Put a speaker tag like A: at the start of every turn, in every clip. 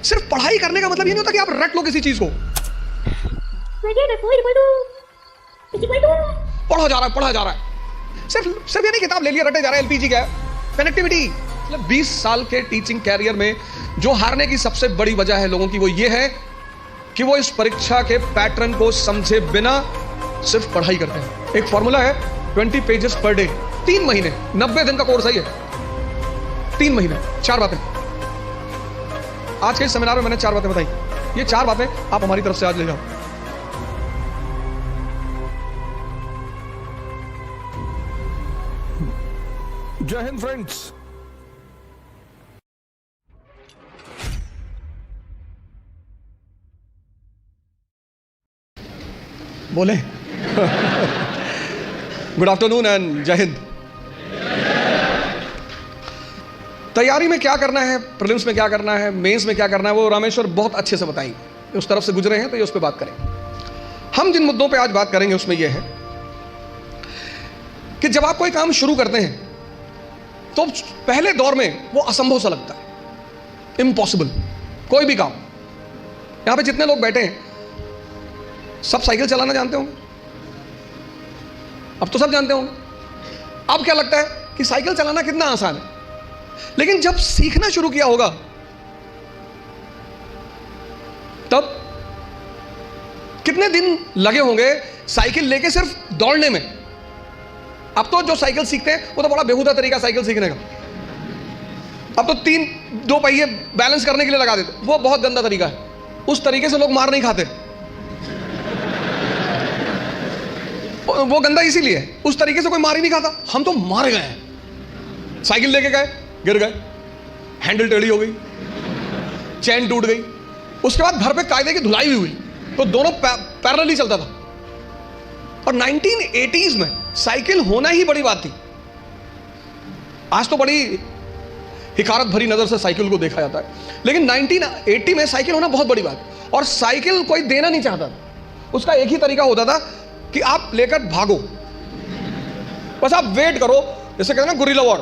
A: सिर्फ पढ़ाई करने का मतलब ये नहीं होता कि आप रट लो किसी चीज को। पढ़ा जा रहा है सिर्फ ये नहीं किताब ले लिया रटे जा रहा है। एलपीजी क्या है? कनेक्टिविटी। मतलब 20 साल के टीचिंग कैरियर में जो हारने की सबसे बड़ी वजह है लोगों की, वो ये है कि वो इस परीक्षा के पैटर्न को समझे बिना सिर्फ पढ़ाई करते हैं। एक फॉर्मूला है 20 पेजेस पर डे, 3 महीने, 90 दिन का कोर्स है ये। 3 महीने, 4 बातें। आज के इस सेमिनार में मैंने 4 बातें बताई। ये 4 बातें आप हमारी तरफ से आज ले जाओ।
B: जय हिंद फ्रेंड्स।
A: बोले गुड आफ्टरनून एंड जय हिंद। तैयारी में क्या करना है, प्रीलिम्स में क्या करना है, मेंस में क्या करना है, वो रामेश्वर बहुत अच्छे से बताएंगे। उस तरफ से गुजरे हैं तो ये उस पर बात करें। हम जिन मुद्दों पे आज बात करेंगे उसमें यह है कि जब आप कोई काम शुरू करते हैं तो पहले दौर में वो असंभव सा लगता है, इम्पॉसिबल। कोई भी काम, यहां पे जितने लोग बैठे हैं सब साइकिल चलाना जानते होंगे। अब तो सब जानते होंगे। अब क्या लगता है कि साइकिल चलाना कितना आसान है, लेकिन जब सीखना शुरू किया होगा तब कितने दिन लगे होंगे साइकिल लेके सिर्फ दौड़ने में। अब तो जो साइकिल सीखते हैं वो तो बड़ा बेहुदा तरीका साइकिल सीखने का। अब तो 2 पहिए बैलेंस करने के लिए लगा देते, वो बहुत गंदा तरीका है। उस तरीके से लोग मार नहीं खाते। वो गंदा इसीलिए है, उस तरीके से कोई मार ही नहीं खाता। हम तो मार गए हैं। साइकिल लेके गए, गिर गए, हैंडल टेढ़ी हो गई, चैन टूट गई, उसके बाद घर पे कायदे की धुलाई भी हुई, तो दोनों पैरेलली चलता था। और 1980s में साइकिल होना ही बड़ी बात थी। आज तो बड़ी हिकारत भरी नजर से साइकिल को देखा जाता है, लेकिन 1980 में साइकिल होना बहुत बड़ी बात। और साइकिल कोई देना नहीं चाहता था। उसका एक ही तरीका होता था कि आप लेकर भागो, बस आप वेट करो। जैसे कहते हैं ना गुरिल्ला वॉर,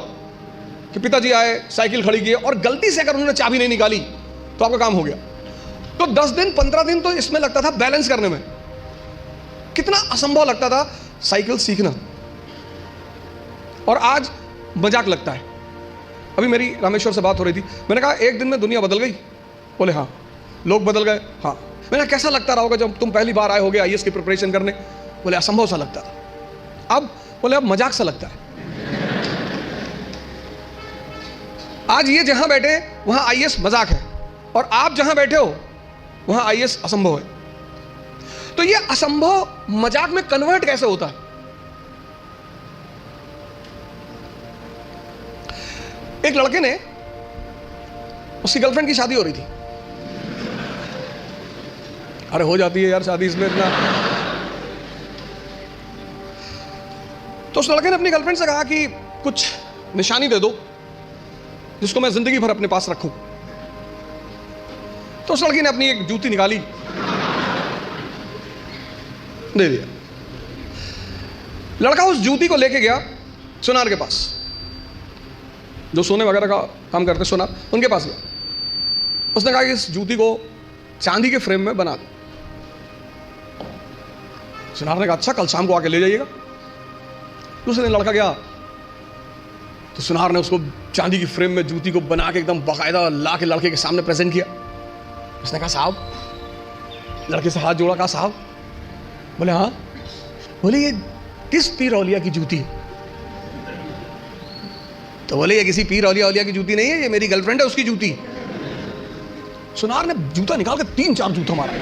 A: कि पिताजी आए, साइकिल खड़ी की और गलती से अगर उन्होंने चाबी नहीं निकाली तो आपका काम हो गया। तो 10 दिन 15 दिन तो इसमें लगता था बैलेंस करने में। कितना असंभव लगता था साइकिल सीखना, और आज मजाक लगता है। अभी मेरी रामेश्वर से बात हो रही थी, मैंने कहा एक दिन में दुनिया बदल गई। बोले हाँ। लोग बदल गए? हाँ। मैंने कैसा लगता रहा होगा जब तुम पहली बार आए होगे आईएएस की प्रिपरेशन करने? बोले असंभव सा लगता था। अब बोले अब मजाक सा लगता है। आज ये जहां बैठे वहां आईएएस मजाक है, और आप जहां बैठे हो वहां आईएएस असंभव है। तो ये असंभव मजाक में कन्वर्ट कैसे होता है? एक लड़के ने, उसकी गर्लफ्रेंड की शादी हो रही थी। अरे हो जाती है यार शादी इसमें इतना। तो उस लड़के ने अपनी गर्लफ्रेंड से कहा कि कुछ निशानी दे दो जिसको मैं जिंदगी भर अपने पास रखूं। तो उस लड़की ने अपनी एक जूती निकाली, दे दिया। लड़का उस जूती को लेके गया सुनार के पास, जो सोने वगैरह का काम करते सुनार, उनके पास गया। उसने कहा कि इस जूती को चांदी के फ्रेम में बना दो। सुनार ने कहा अच्छा, कल शाम को आके ले जाइएगा। दूसरे दिन लड़का गया तो सुनार ने उसको चांदी की फ्रेम में जूती को बना के एकदम बाकायदा ला के लड़के के सामने प्रेजेंट किया। उसने कहा साहब, लड़के से हाथ जोड़ा, कहा साहब। बोले हाँ। बोले ये किस पीर औलिया की जूती है? तो बोले ये किसी पीर औलिया की जूती नहीं है, ये मेरी गर्लफ्रेंड है, उसकी जूती। सुनार ने जूता निकाल के 3-4 जूता मारा।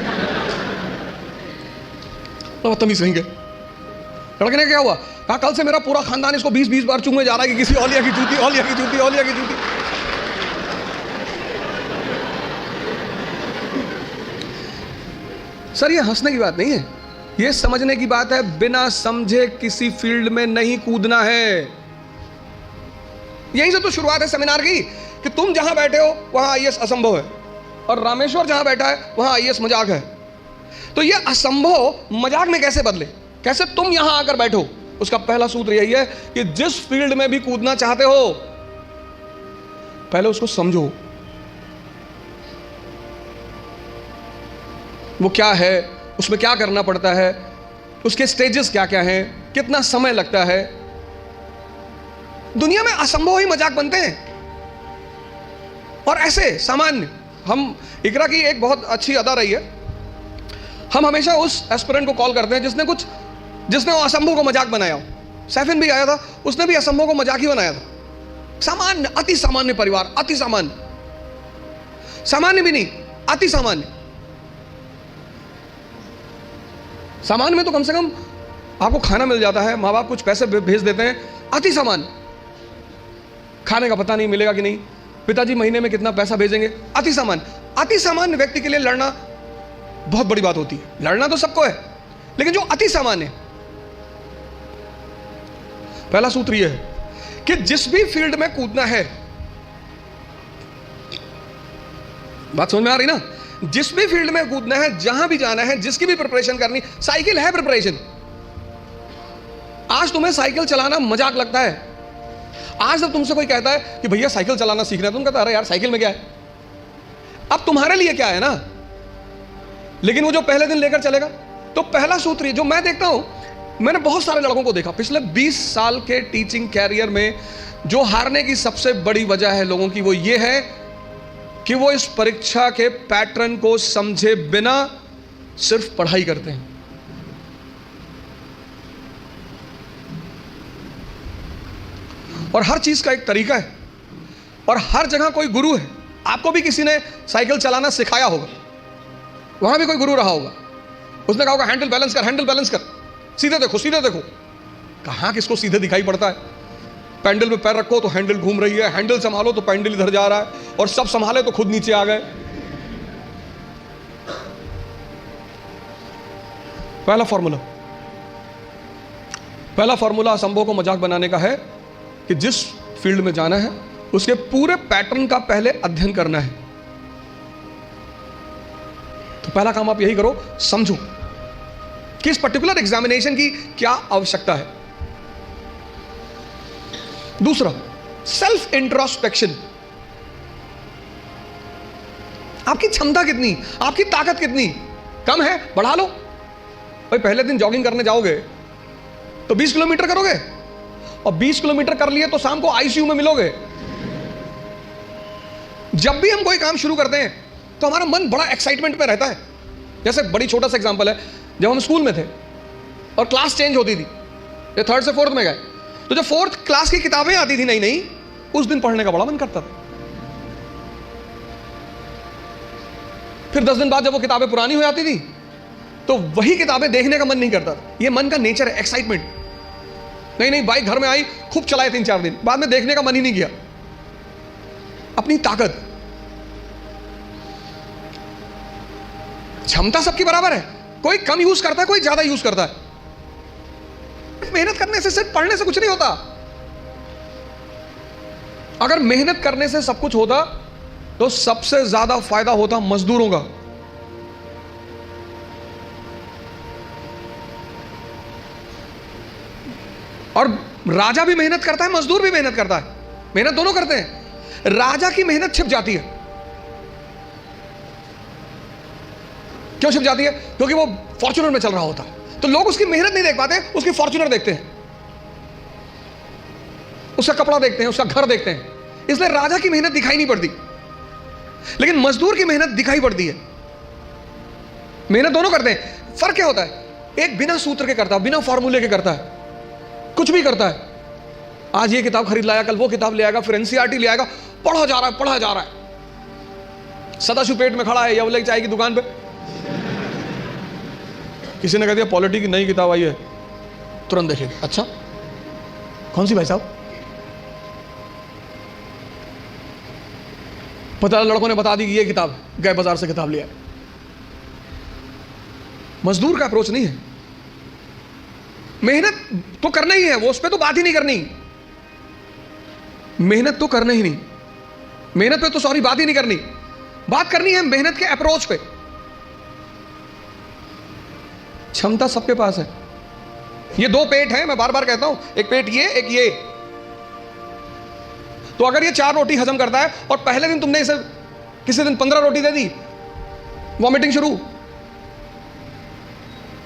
A: तो बदतमीज कहेंगे। लड़के ने क्या हुआ? कहा कल से मेरा पूरा खानदान इसको 20-20 बार चूमने जा रहा है कि किसी औलिया की जूती, औलिया की जूती, औलिया की जूती। सर ये हंसने की बात नहीं है, ये समझने की बात है। बिना समझे किसी फील्ड में नहीं कूदना है। यहीं से तो शुरुआत है सेमिनार की, कि तुम जहां बैठे हो वहां आईएएस असंभव है, और रामेश्वर जहां बैठा है वहां आईएएस मजाक है। तो ये असंभव मजाक में कैसे बदले, कैसे तुम यहां आकर बैठो? उसका पहला सूत्र यही है कि जिस फील्ड में भी कूदना चाहते हो पहले उसको समझो। वो क्या है, उसमें क्या करना पड़ता है, उसके स्टेजेस क्या क्या हैं, कितना समय लगता है। दुनिया में असंभव ही मजाक बनते हैं। और ऐसे सामान्य, हम इकरा की एक बहुत अच्छी अदा रही है, हम हमेशा उस एस्पिरेंट को कॉल करते हैं जिसने वो असंभव को मजाक बनाया हो। सैफिन भी आया था, उसने भी असंभव को मजाक ही बनाया था। सामान्य, अति सामान्य परिवार, अति सामान्य, सामान्य भी नहीं, अति सामान्य। सामान्य में तो कम से कम आपको खाना मिल जाता है, माँ बाप कुछ पैसे भेज देते हैं। अति सामान्य, खाने का पता नहीं मिलेगा कि नहीं, पिताजी महीने में कितना पैसा भेजेंगे। अति सामान्य, अति सामान्य व्यक्ति के लिए लड़ना बहुत बड़ी बात होती है। लड़ना तो सबको है, लेकिन जो अति सामान्य है, पहला सूत्र यह है कि जिस भी फील्ड में कूदना है, बात समझ में आ रही ना, जिस भी फील्ड में कूदना है, जहां भी जाना है, जिसकी भी प्रिपरेशन करनी, साइकिल है प्रिपरेशन। आज तुम्हें साइकिल चलाना मजाक लगता है। आज जब तुमसे कोई कहता है कि भैया साइकिल चलाना सीखना है, तुम कहते अरे यार साइकिल में क्या है। अब तुम्हारे लिए क्या है ना, लेकिन वो जो पहले दिन लेकर चलेगा। तो पहला सूत्र जो मैं देखता हूं, मैंने बहुत सारे लड़कों को देखा पिछले 20 साल के टीचिंग कैरियर में, जो हारने की सबसे बड़ी वजह है लोगों की, वो ये है कि वो इस परीक्षा के पैटर्न को समझे बिना सिर्फ पढ़ाई करते हैं। और हर चीज का एक तरीका है, और हर जगह कोई गुरु है। आपको भी किसी ने साइकिल चलाना सिखाया होगा, वहां भी कोई गुरु रहा होगा, उसने कहा होगा हैंडल बैलेंस कर, हैंडल बैलेंस कर, सीधे देखो, सीधे देखो। कहां किसको सीधे दिखाई पड़ता है। पैंडल पे पैर रखो तो हैंडल घूम रही है, हैंडल संभालो तो पैंडल इधर जा रहा है, और सब संभाले तो खुद नीचे आ गए। पहला फॉर्मूला असंभव को मजाक बनाने का है कि जिस फील्ड में जाना है उसके पूरे पैटर्न का पहले अध्ययन करना है। तो पहला काम आप यही करो, समझो कि इस पर्टिकुलर एग्जामिनेशन की क्या आवश्यकता है। दूसरा, सेल्फ इंट्रोस्पेक्शन। आपकी क्षमता कितनी, आपकी ताकत कितनी, कम है बढ़ा लो। भाई पहले दिन जॉगिंग करने जाओगे तो 20 किलोमीटर करोगे, और 20 किलोमीटर कर लिए तो शाम को आईसीयू में मिलोगे। जब भी हम कोई काम शुरू करते हैं तो हमारा मन बड़ा एक्साइटमेंट में रहता है। जैसे बड़ी छोटा सा एग्जांपल है, जब हम स्कूल में थे और क्लास चेंज होती थी, ये 3rd से 4th में गए, तो जब 4th क्लास की किताबें आती थी नई नई, उस दिन पढ़ने का बड़ा मन करता था। फिर 10 दिन बाद जब वो किताबें पुरानी हो जाती थी तो वही किताबें देखने का मन नहीं करता था। ये मन का नेचर है, एक्साइटमेंट। नहीं बाइक घर में आई, खूब चलाए 3-4 दिन, बाद में देखने का मन ही नहीं किया। अपनी ताकत, क्षमता सबकी बराबर है, कोई कम यूज करता है, कोई ज्यादा यूज करता है। मेहनत करने से, सिर्फ पढ़ने से कुछ नहीं होता। अगर मेहनत करने से सब कुछ होता तो सबसे ज्यादा फायदा होता मजदूरों का। और राजा भी मेहनत करता है, मजदूर भी मेहनत करता है, मेहनत दोनों करते हैं। राजा की मेहनत छिप जाती है। क्यों छिप जाती है? क्योंकि वो फॉर्च्यूनर में चल रहा होता है, तो लोग उसकी मेहनत नहीं देख पाते, उसकी फॉर्च्यूनर देखते हैं, उसका कपड़ा देखते हैं, उसका घर देखते हैं, इसलिए राजा की मेहनत दिखाई नहीं पड़ती। लेकिन मजदूर की मेहनत दिखाई पड़ती है। मेहनत दोनों करते हैं। फर्क क्या होता है? एक बिना सूत्र के करता है, बिना फॉर्मूले के करता है, कुछ भी करता है। आज ये किताब खरीद लाया, कल वो किताब ले आएगा, फिर एनसीईआरटी ले आएगा, पढ़ा जा रहा है, पढ़ा जा रहा है। सदाशिव पेट में खड़ा है यवले चाय की दुकान पे, किसी ने कह दिया पॉलिटी की नई किताब आई है, तुरंत देखेगा, अच्छा कौन सी भाई साहब? पता लड़कों ने बता दी कि ये किताब, गए बाजार से किताब लिया। मजदूर का अप्रोच नहीं है। मेहनत तो करना ही है, वो उस पर तो बात ही नहीं करनी। मेहनत तो करना ही नहीं, मेहनत पे तो सॉरी बात ही नहीं करनी। बात करनी है मेहनत के अप्रोच पे। क्षमता सबके पास है। ये दो पेट हैं, मैं बार बार कहता हूं, एक पेट ये, एक ये। तो अगर ये 4 रोटी हजम करता है और पहले दिन तुमने इसे किसी दिन 15 रोटी दे दी, वॉमिटिंग शुरू,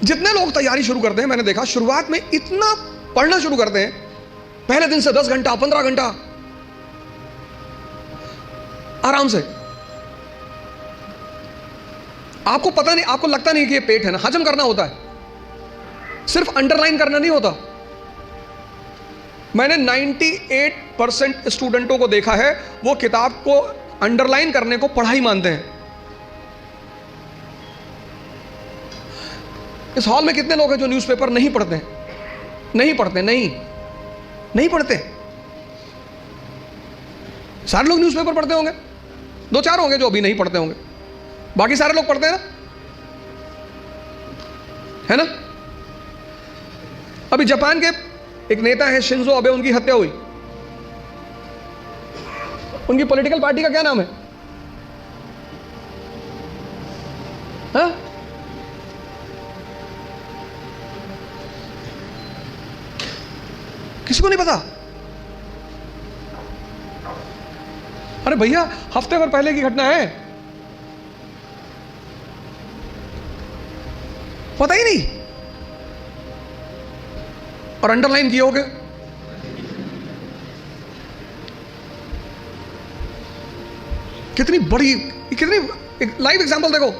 A: जितने लोग तैयारी शुरू करते हैं, मैंने देखा शुरुआत में इतना पढ़ना शुरू करते हैं, पहले दिन से 10 घंटा 15 घंटा आराम से। आपको पता नहीं, आपको लगता नहीं कि ये पेट है ना, हजम करना होता है, सिर्फ अंडरलाइन करना नहीं होता। मैंने 98% स्टूडेंटों को देखा है, वो किताब को अंडरलाइन करने को पढ़ाई मानते हैं। इस हॉल में कितने लोग हैं जो न्यूज़पेपर नहीं पढ़ते हैं? नहीं पढ़ते, नहीं पढ़ते। सारे लोग न्यूज़पेपर पढ़ते होंगे, 2-4 होंगे जो अभी नहीं पढ़ते होंगे, बाकी सारे लोग पढ़ते हैं ना, है ना? अभी जापान के एक नेता है शिंजो अबे, उनकी हत्या हुई। उनकी पॉलिटिकल पार्टी का क्या नाम है? हाँ? किसी को नहीं पता? अरे भैया, हफ्ते भर पहले की घटना है, पता ही नहीं, और अंडरलाइन किए होगे। कितनी बड़ी, कितनी एक लाइव एग्जांपल देखो।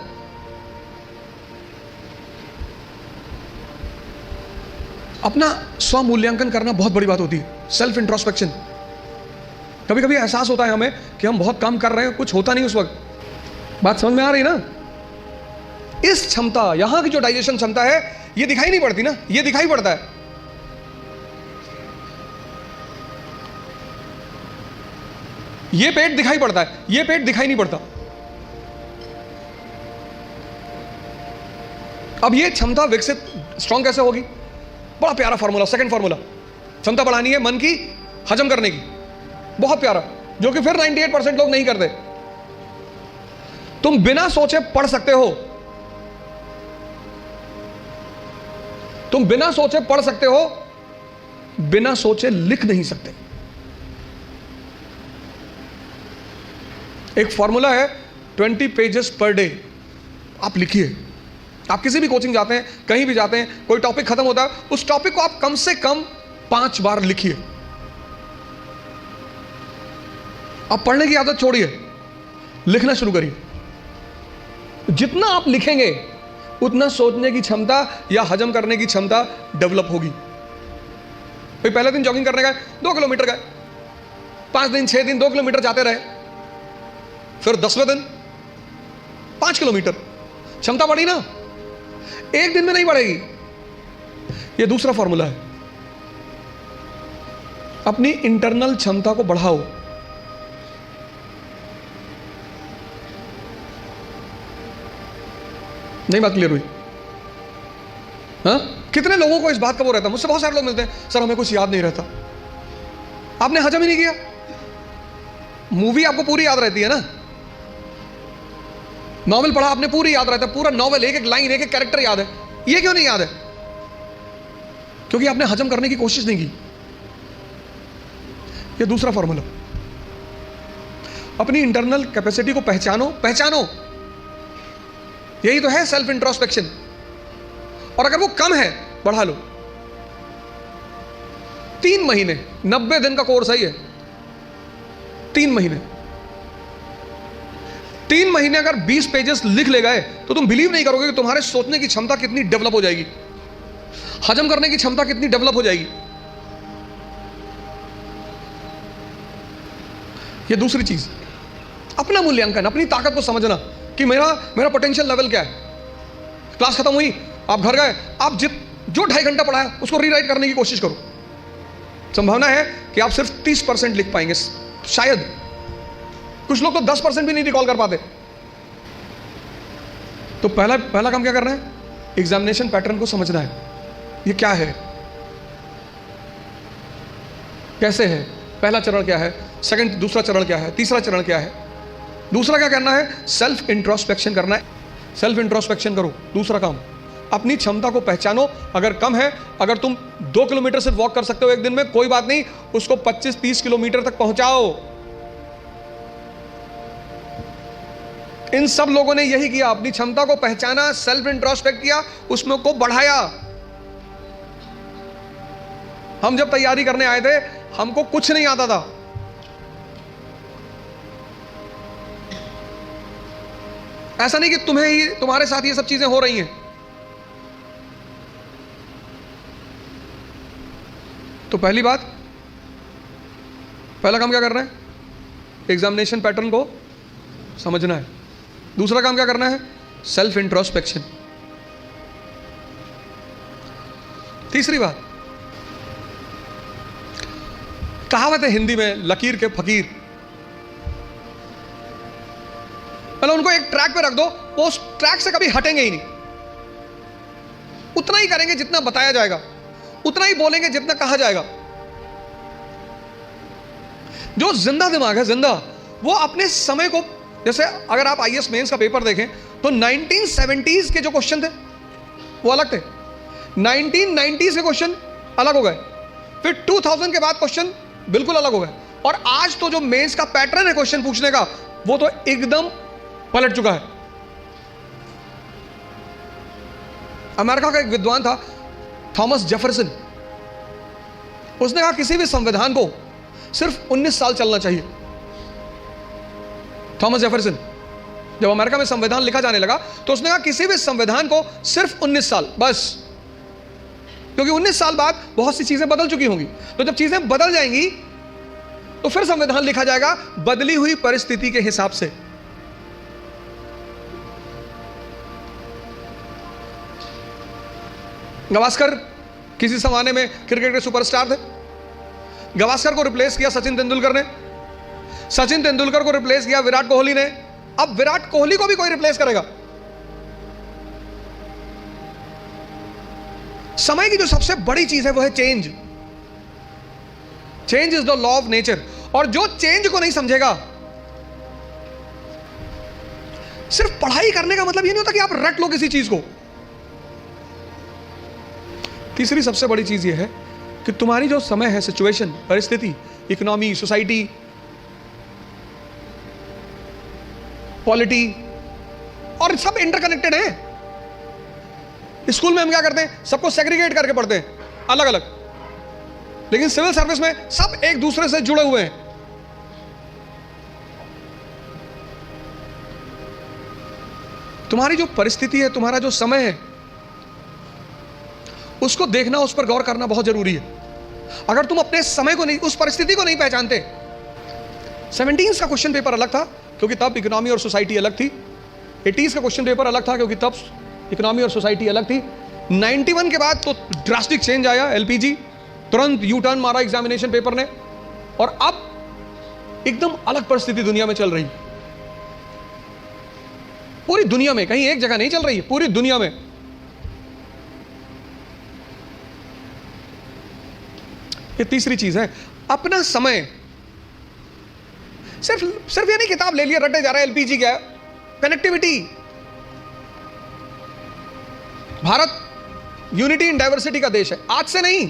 A: अपना स्व मूल्यांकन करना बहुत बड़ी बात होती है, सेल्फ इंट्रोस्पेक्शन। कभी कभी एहसास होता है हमें कि हम बहुत काम कर रहे हैं, कुछ होता नहीं उस वक्त। बात समझ में आ रही ना? इस क्षमता, यहां की जो डाइजेशन क्षमता है, ये दिखाई नहीं पड़ती ना, ये दिखाई पड़ता है। ये पेट दिखाई पड़ता है, ये पेट दिखाई नहीं पड़ता। अब ये क्षमता विकसित, स्ट्रॉन्ग कैसे होगी? बड़ा प्यारा फॉर्मूला, सेकंड फॉर्मूला। क्षमता बढ़ानी है मन की, हजम करने की, बहुत प्यारा, जो कि फिर 98% लोग नहीं करते। तुम बिना सोचे पढ़ सकते हो, तुम बिना सोचे पढ़ सकते हो, बिना सोचे लिख नहीं सकते। एक फॉर्मूला है 20 पेजेस पर डे। आप लिखिए। आप किसी भी कोचिंग जाते हैं, कहीं भी जाते हैं, कोई टॉपिक खत्म होता है, उस टॉपिक को आप कम से कम 5 बार लिखिए। आप पढ़ने की आदत छोड़िए, लिखना शुरू करिए। जितना आप लिखेंगे उतना सोचने की क्षमता या हजम करने की क्षमता डेवलप होगी। भाई पहले दिन जॉगिंग करने गए, 2 किलोमीटर गए, 5 दिन 6 दिन 2 किलोमीटर जाते रहे, फिर 10वें दिन 5 किलोमीटर, क्षमता बढ़ी ना? एक दिन में नहीं बढ़ेगी। यह दूसरा फॉर्मूला है। अपनी इंटरनल क्षमता को बढ़ाओ। नहीं बात क्लियर हुई? हाँ? कितने लोगों को इस बात का वो रहता है? मुझसे बहुत सारे लोग मिलते हैं, सर हमें कुछ याद नहीं रहता। आपने हजम ही नहीं किया। मूवी आपको पूरी याद रहती है ना, नॉवेल पढ़ा आपने पूरी याद रहता है, पूरा नॉवेल, एक एक लाइन, एक एक कैरेक्टर याद है। ये क्यों नहीं याद है? क्योंकि आपने हजम करने की कोशिश नहीं की। ये दूसरा फॉर्मूला। अपनी इंटरनल कैपेसिटी को पहचानो, पहचानो। यही तो है सेल्फ इंट्रोस्पेक्शन। और अगर वो कम है, बढ़ा लो। 3 महीने, 90 दिन का कोर्स है ये। 3 महीने, 3 महीने अगर 20 पेजेस लिख ले गए तो तुम बिलीव नहीं करोगे कि तुम्हारे सोचने की क्षमता कितनी डेवलप हो जाएगी, हजम करने की क्षमता कितनी डेवलप हो जाएगी। ये दूसरी चीज, अपना मूल्यांकन, अपनी ताकत को समझना कि मेरा पोटेंशियल लेवल क्या है। क्लास खत्म हुई, आप घर गए, आप जो 2.5 घंटा पढ़ा है उसको रीराइट करने की कोशिश करो। संभावना है कि आप सिर्फ 30% लिख पाएंगे, शायद। कुछ लोग तो 10% भी नहीं रिकॉल कर पाते। तो पहला काम क्या करना है? एग्जामिनेशन पैटर्न को समझना है। ये क्या है, कैसे है, पहला चरण क्या है, सेकंड, दूसरा चरण क्या है, तीसरा चरण क्या है। दूसरा क्या करना है? सेल्फ इंट्रोस्पेक्शन करना है। सेल्फ इंट्रोस्पेक्शन करो। दूसरा काम, अपनी क्षमता को पहचानो। अगर कम है, अगर तुम 2 किलोमीटर सिर्फ वॉक कर सकते हो एक दिन में, कोई बात नहीं, उसको 25-30 किलोमीटर तक पहुंचाओ। इन सब लोगों ने यही किया, अपनी क्षमता को पहचाना, सेल्फ इंट्रोस्पेक्ट किया, उसमें को बढ़ाया। हम जब तैयारी करने आए थे हमको कुछ नहीं आता था, ऐसा नहीं कि तुम्हें ही, तुम्हारे साथ ये सब चीजें हो रही हैं। तो पहली बात, पहला काम क्या करना है? एग्जामिनेशन पैटर्न को समझना है। दूसरा काम क्या करना है? Self introspection. तीसरी बात, कहावत है हिंदी में, लकीर के फकीर। मतलब उनको एक ट्रैक पे रख दो, वो उस ट्रैक से कभी हटेंगे ही नहीं। उतना ही करेंगे जितना बताया जाएगा, उतना ही बोलेंगे जितना कहा जाएगा। जो जिंदा दिमाग है, जिंदा, वो अपने समय को, जैसे अगर आप आईएएस मेंस का पेपर देखें तो 1970s के जो क्वेश्चन थे वो अलग थे, 1990s के क्वेश्चन अलग हो गए, फिर 2000 के बाद क्वेश्चन बिल्कुल अलग हो गए, और आज तो जो मेंस का पैटर्न है क्वेश्चन पूछने का, वो तो एकदम पलट चुका है। अमेरिका का एक विद्वान था थॉमस जेफरसन, उसने कहा किसी भी संविधान को सिर्फ 19 साल चलना चाहिए। थॉमस जेफरसन, जब अमेरिका में संविधान लिखा जाने लगा तो उसने कहा किसी भी संविधान को सिर्फ 19 साल बस, क्योंकि 19 साल बाद बहुत सी चीजें बदल चुकी होंगी। तो जब चीजें बदल जाएंगी तो फिर संविधान लिखा जाएगा बदली हुई परिस्थिति के हिसाब से। गावस्कर किसी जमाने में क्रिकेट के सुपरस्टार थे, गावस्कर को रिप्लेस किया सचिन तेंदुलकर ने, सचिन तेंदुलकर को रिप्लेस किया विराट कोहली ने, अब विराट कोहली को भी कोई रिप्लेस करेगा। समय की जो सबसे बड़ी चीज है वो है change. Change is the law of nature, और जो चेंज को नहीं समझेगा, सिर्फ पढ़ाई करने का मतलब ये नहीं होता कि आप रट लो किसी चीज को। तीसरी सबसे बड़ी चीज ये है कि तुम्हारी जो समय है, सिचुएशन, परिस्थिति, इकोनॉमी, सोसाइटी, पॉलिटी, और सब इंटरकनेक्टेड है। स्कूल में हम क्या करते हैं? सबको सेग्रीगेट करके पढ़ते हैं, अलग अलग, लेकिन सिविल सर्विस में सब एक दूसरे से जुड़े हुए हैं। तुम्हारी जो परिस्थिति है, तुम्हारा जो समय है, उसको देखना, उस पर गौर करना बहुत जरूरी है। अगर तुम अपने समय को नहीं, उस परिस्थिति को नहीं पहचानते। 17s का क्वेश्चन पेपर अलग था क्योंकि तब इकोनॉमी और सोसाइटी अलग थी, 80s का क्वेश्चन पेपर अलग था क्योंकि तब इकोनॉमी और सोसाइटी अलग थी, 91 के बाद तो ड्रास्टिक चेंज आया, एलपीजी, तुरंत यू टर्न मारा एग्जामिनेशन पेपर ने, और अब एकदम अलग परिस्थिति दुनिया में चल रही, पूरी दुनिया में, कहीं एक जगह नहीं चल रही है, पूरी दुनिया में। ये तीसरी चीज है, अपना समय। सिर्फ ये नहीं किताब ले लिया रटे जा रहा है, एलपीजी क्या है, connectivity. Bharat unity in diversity का देश है, आज से नहीं,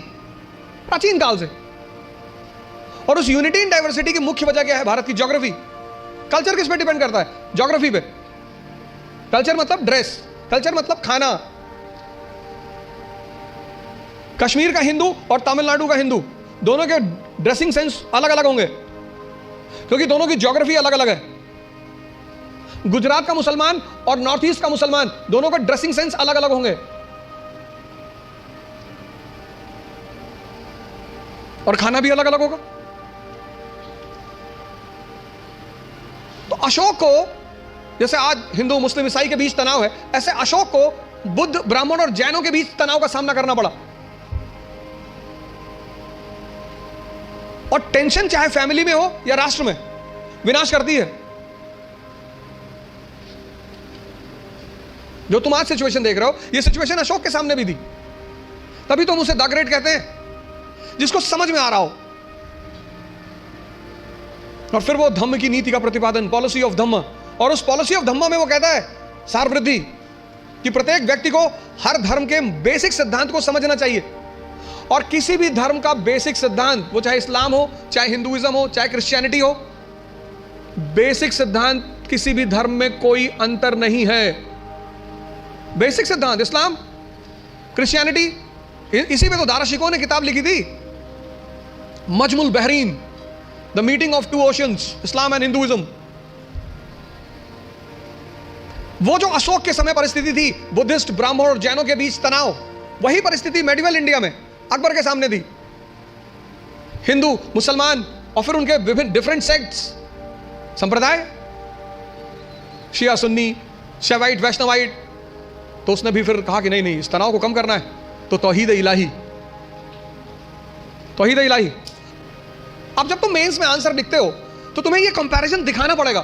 A: प्राचीन काल से। और उस यूनिटी इन डाइवर्सिटी की मुख्य वजह क्या है? भारत की ज्योग्राफी। कल्चर किस पे डिपेंड करता है? ज्योग्राफी पे। कल्चर मतलब ड्रेस, कल्चर मतलब खाना। कश्मीर का हिंदू और तमिलनाडु का हिंदू, दोनों के ड्रेसिंग सेंस अलग अलग होंगे क्योंकि दोनों की ज्योग्राफी अलग अलग है। गुजरात का मुसलमान और नॉर्थ ईस्ट का मुसलमान, दोनों का ड्रेसिंग सेंस अलग अलग होंगे, और खाना भी अलग अलग होगा। तो अशोक को, जैसे आज हिंदू मुस्लिम ईसाई के बीच तनाव है, ऐसे अशोक को बुद्ध, ब्राह्मण और जैनों के बीच तनाव का सामना करना पड़ा। और टेंशन चाहे फैमिली में हो या राष्ट्र में, विनाश करती है। जो तुम आज सिचुएशन देख रहे हो, ये सिचुएशन अशोक के सामने भी थी, तभी तुम उसे द ग्रेट कहते हैं, जिसको समझ में आ रहा हो। और फिर वो धम्म की नीति का प्रतिपादन, पॉलिसी ऑफ धम्म, और उस पॉलिसी ऑफ धम्म में वो कहता है सार वृद्धि, कि प्रत्येक व्यक्ति को हर धर्म के बेसिक सिद्धांत को समझना चाहिए, और किसी भी धर्म का बेसिक सिद्धांत, वो चाहे इस्लाम हो, चाहे हिंदुइज्म हो, चाहे क्रिश्चियनिटी हो, बेसिक सिद्धांत किसी भी धर्म में कोई अंतर नहीं है। बेसिक सिद्धांत इस्लाम, क्रिश्चियनिटी, इसी पे तो दाराशिकों ने किताब लिखी थी, Majmul Bahrain, the meeting of two oceans, Islam and Hinduism. वो जो अशोक के समय परिस्थिति थी, बुद्धिस्ट, ब्राह्मण और जैनों के बीच तनाव, वही परिस्थिति मेडिवल इंडिया में अकबर के सामने थी। हिंदू, मुसलमान और फिर उनके विभिन्न डिफरेंट सेक्ट्स, संप्रदाय, शिया, सुन्नी, शैवाइट, वैष्णवाइट। तो उसने भी फिर कहा कि नहीं, इस तनाव को कम करना है तो तौहीद इलाही, तौहीद इलाही। अब जब तुम मेंस में आंसर लिखते हो तो तुम्हें ये कंपैरिजन दिखाना पड़ेगा।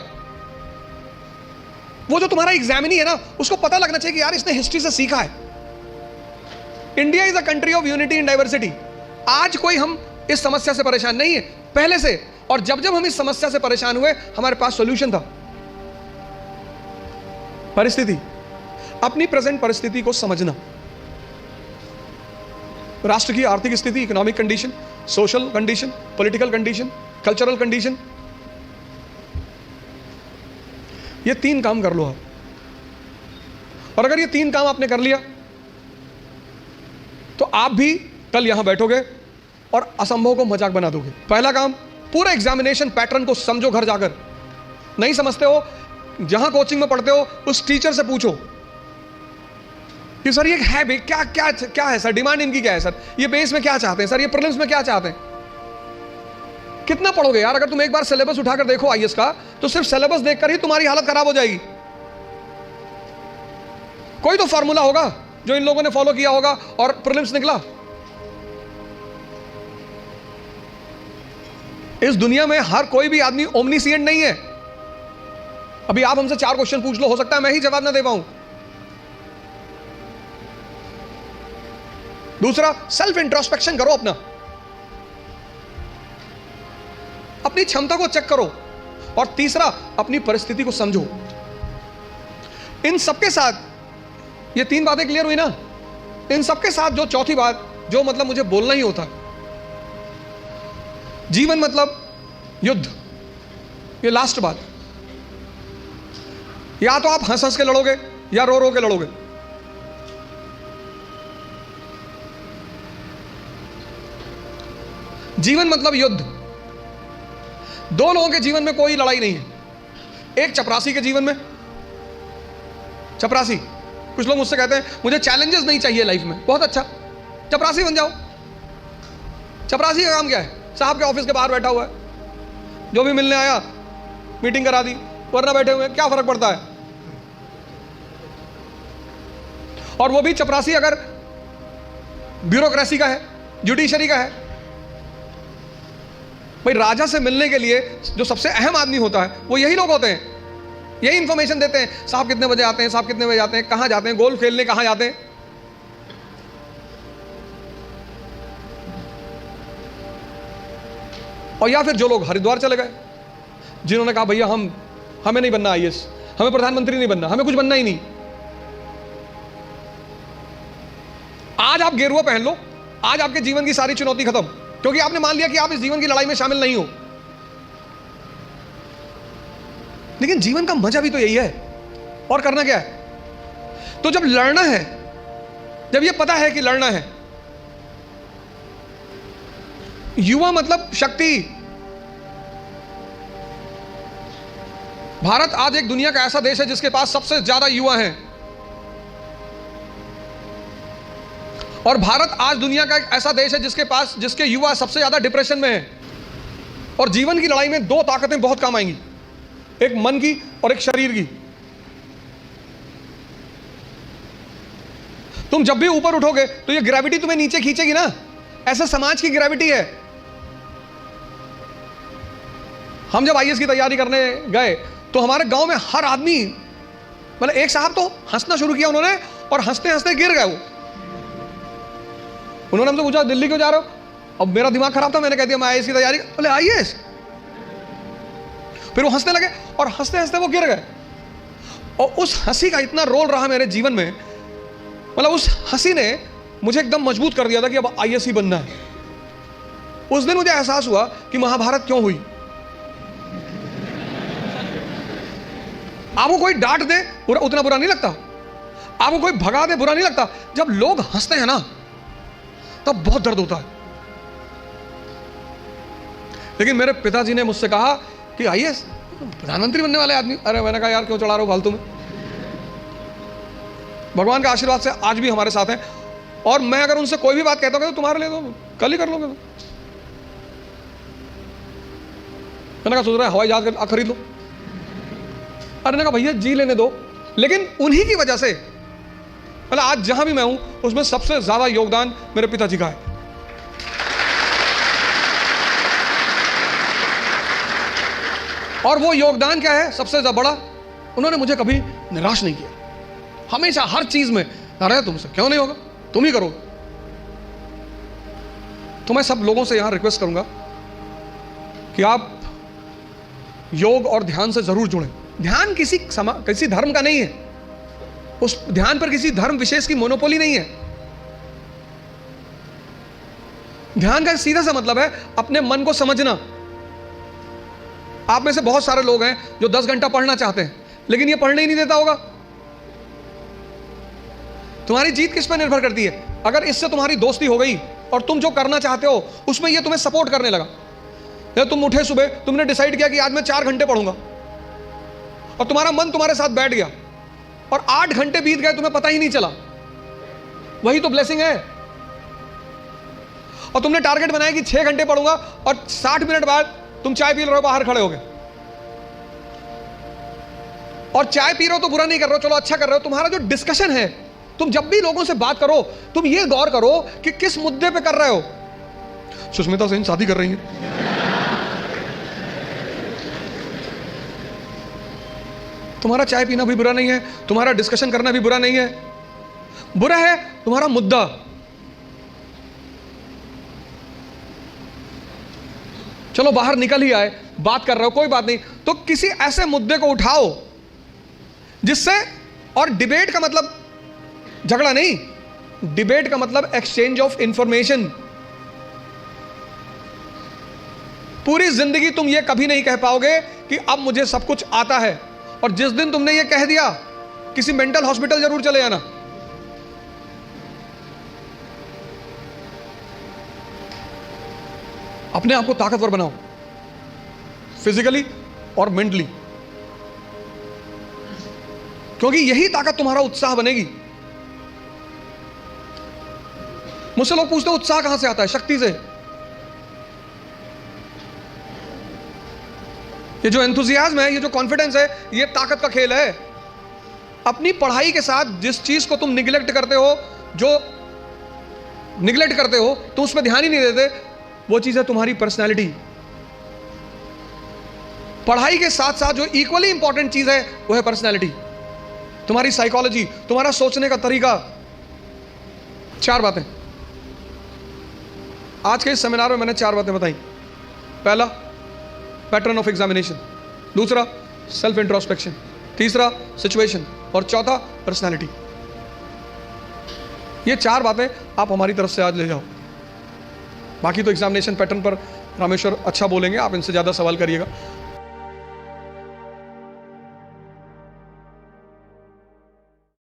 A: वो जो तुम्हारा एग्जामिनी है ना, उसको पता लगना चाहिए कि यार इसने हिस्ट्री से सीखा है। India is a country of unity in diversity. आज कोई हम इस समस्या से परेशान नहीं है, पहले से। और जब जब हम इस समस्या से परेशान हुए, हमारे पास सॉल्यूशन था। परिस्थिति, अपनी प्रेजेंट परिस्थिति को समझना, राष्ट्र की आर्थिक स्थिति, economic condition, social condition, political condition, cultural condition, ये 3 काम कर लो आप। और अगर ये 3 काम आपने कर लिया तो आप भी कल यहां बैठोगे और असंभव को मजाक बना दोगे। पहला काम, पूरा एग्जामिनेशन पैटर्न को समझो। घर जाकर नहीं समझते हो, जहां कोचिंग में पढ़ते हो उस टीचर से पूछो कि सर ये है भाई, क्या क्या क्या है सर, डिमांड इनकी क्या है सर, ये बेस में क्या चाहते हैं सर, ये प्रीलिम्स में क्या चाहते हैं। कितना पढ़ोगे यार? अगर तुम एक बार सिलेबस उठाकर देखो आईएएस का, तो सिर्फ सिलेबस देखकर ही तुम्हारी हालत खराब हो जाएगी। कोई तो फॉर्मूला होगा जो इन लोगों ने फॉलो किया होगा और प्रीलिम्स निकला। इस दुनिया में हर कोई भी आदमी ओमनीसिएंट नहीं है। अभी आप हमसे 4 क्वेश्चन पूछ लो, हो सकता है मैं ही जवाब ना दे पाऊं। दूसरा, सेल्फ इंट्रोस्पेक्शन करो, अपनी क्षमता को चेक करो। और तीसरा, अपनी परिस्थिति को समझो। इन सबके साथ ये 3 बातें क्लियर हुई ना। इन सबके साथ जो चौथी बात, जो मतलब मुझे बोलना ही होता, जीवन मतलब युद्ध। ये लास्ट बात। या तो आप हंस हंस के लड़ोगे या रो रो के लड़ोगे। जीवन मतलब युद्ध। 2 लोगों के जीवन में कोई लड़ाई नहीं है। एक चपरासी के जीवन में, चपरासी, कुछ लोग मुझसे कहते हैं मुझे चैलेंजेस नहीं चाहिए लाइफ में। बहुत अच्छा, चपरासी बन जाओ। चपरासी का काम क्या है? साहब के ऑफिस के बाहर बैठा हुआ है, जो भी मिलने आया मीटिंग करा दी, वरना बैठे हुए, क्या फर्क पड़ता है। और वो भी चपरासी अगर ब्यूरोक्रेसी का है, जुडिशरी का है। भाई राजा से मिलने के लिए जो सबसे अहम आदमी होता है वो यही लोग होते हैं। यही इंफॉर्मेशन देते हैं, साहब कितने बजे आते हैं, साहब कितने बजे आते हैं, कहां जाते हैं, गोल्फ खेलने कहां जाते हैं। और या फिर जो लोग हरिद्वार चले गए, जिन्होंने कहा भैया हमें नहीं बनना आईएएस, हमें प्रधानमंत्री नहीं बनना, हमें कुछ बनना ही नहीं। आज आप गेरुआ पहन लो, आज आपके जीवन की सारी चुनौती खत्म, क्योंकि आपने मान लिया कि आप इस जीवन की लड़ाई में शामिल नहीं हो। लेकिन जीवन का मजा भी तो यही है। और करना क्या है? तो जब लड़ना है, जब ये पता है कि लड़ना है, युवा मतलब शक्ति। भारत आज एक दुनिया का ऐसा देश है जिसके पास सबसे ज्यादा युवा हैं। और भारत आज दुनिया का एक ऐसा देश है जिसके युवा सबसे ज्यादा डिप्रेशन में हैं। और जीवन की लड़ाई में 2 ताकतें बहुत काम आएंगी, एक मन की और एक शरीर की। तुम जब भी ऊपर उठोगे तो ये ग्रेविटी तुम्हें नीचे खींचेगी ना। ऐसा समाज की ग्रेविटी है। हम जब आईएएस की तैयारी करने गए तो हमारे गांव में हर आदमी, मतलब एक साहब तो हंसना शुरू किया उन्होंने, और हंसते हंसते गिर गए वो। उन्होंने हमसे पूछा दिल्ली क्यों जा रहे हो? अब मेरा दिमाग खराब था, मैंने कह दिया मैं आईएएस की तैयारी। बोले आईएएस? फिर वो हंसने लगे और हंसते हंसते वो गिर गए। और उस हंसी का इतना रोल रहा मेरे जीवन में, मतलब उस हंसी ने मुझे एकदम मजबूत कर दिया था कि अब आईएएस ही बनना है। उस दिन मुझे एहसास हुआ कि महाभारत क्यों हुई। आपको कोई डांट दे उतना बुरा नहीं लगता, आपको कोई भगा दे बुरा नहीं लगता। जब लोग हंसते हैं ना तब बहुत दर्द होता है। लेकिन मेरे पिताजी ने मुझसे कहा कि आईएएस प्रधानमंत्री बनने वाले आदमी। अरे मैंने कहा यार क्यों चढ़ा रहे हो फालतू में। भगवान का आशीर्वाद से आज भी हमारे साथ हैं, और मैं अगर उनसे कोई भी बात कहता हूँ तो तुम्हारे लिए तो कल ही कर लोगे। मैंने कहा सोच रहा है हवाई जहाज खरीद लो। अरे ने कहा भैया जी लेने दो। लेकिन उन्हीं की वजह से मतलब आज जहां भी मैं हूं उसमें सबसे ज्यादा योगदान मेरे पिताजी का है। और वो योगदान क्या है सबसे ज्यादा बड़ा, उन्होंने मुझे कभी निराश नहीं किया। हमेशा हर चीज में, अरे तुमसे क्यों नहीं होगा, तुम ही करोगे। तो मैं सब लोगों से यहां रिक्वेस्ट करूंगा कि आप योग और ध्यान से जरूर जुड़ें। ध्यान किसी धर्म का नहीं है, उस ध्यान पर किसी धर्म विशेष की मोनोपोली नहीं है। ध्यान का सीधा सा मतलब है अपने मन को समझना। आप में से बहुत सारे लोग हैं जो 10 घंटा पढ़ना चाहते हैं लेकिन ये पढ़ने ही नहीं देता होगा। तुम्हारी जीत किस पर निर्भर करती है? अगर इससे तुम्हारी दोस्ती हो गई और तुम जो करना चाहते हो उसमें ये तुम्हें सपोर्ट करने लगा, या तुम उठे सुबह, तुमने डिसाइड किया कि आज मैं 4 घंटे पढ़ूंगा और तुम्हारा मन तुम्हारे साथ बैठ गया और 8 घंटे बीत गए तुम्हें पता ही नहीं चला, वही तो ब्लेसिंग है। और तुमने टारगेट बनाया कि 6 घंटे पढ़ूंगा और 60 मिनट बाद तुम चाय पी रहे हो, बाहर खड़े हो गए। और चाय पी रहे हो तो बुरा नहीं कर रहे हो, चलो अच्छा कर रहे हो। तुम्हारा जो डिस्कशन है, तुम जब भी लोगों से बात करो तुम ये गौर करो कि किस मुद्दे पे कर रहे हो। सुष्मिता सेन शादी कर रही है, तुम्हारा चाय पीना भी बुरा नहीं है, तुम्हारा डिस्कशन करना भी बुरा नहीं है। बुरा है तुम्हारा मुद्दा। चलो बाहर निकल ही आए, बात कर रहे हो, कोई बात नहीं, तो किसी ऐसे मुद्दे को उठाओ जिससे, और डिबेट का मतलब झगड़ा नहीं, डिबेट का मतलब एक्सचेंज ऑफ इंफॉर्मेशन। पूरी जिंदगी तुम ये कभी नहीं कह पाओगे कि अब मुझे सब कुछ आता है, और जिस दिन तुमने ये कह दिया किसी मेंटल हॉस्पिटल जरूर चले जाना। अपने आप को ताकतवर बनाओ, फिजिकली और मेंटली, क्योंकि यही ताकत तुम्हारा उत्साह बनेगी। मुझसे लोग पूछते हैं उत्साह कहां से आता है? शक्ति से। ये जो एंथुजियाज्म है, ये जो कॉन्फिडेंस है, ये ताकत का खेल है। अपनी पढ़ाई के साथ जिस चीज को तुम निगलेक्ट करते हो, तुम उस पर ध्यान ही नहीं देते, वो चीज है तुम्हारी पर्सनैलिटी। पढ़ाई के साथ साथ जो इक्वली इंपॉर्टेंट चीज है वो है पर्सनैलिटी, तुम्हारी साइकोलॉजी, तुम्हारा सोचने का तरीका। 4 बातें आज के इस सेमिनार में मैंने 4 बातें बताई। पहला, पैटर्न ऑफ एग्जामिनेशन। दूसरा, सेल्फ इंट्रोस्पेक्शन। तीसरा, सिचुएशन। और चौथा, पर्सनैलिटी। ये 4 बातें आप हमारी तरफ से आज ले जाओ। बाकी तो एग्जामिनेशन पैटर्न पर रामेश्वर अच्छा बोलेंगे, आप इनसे ज़्यादा सवाल करिएगा।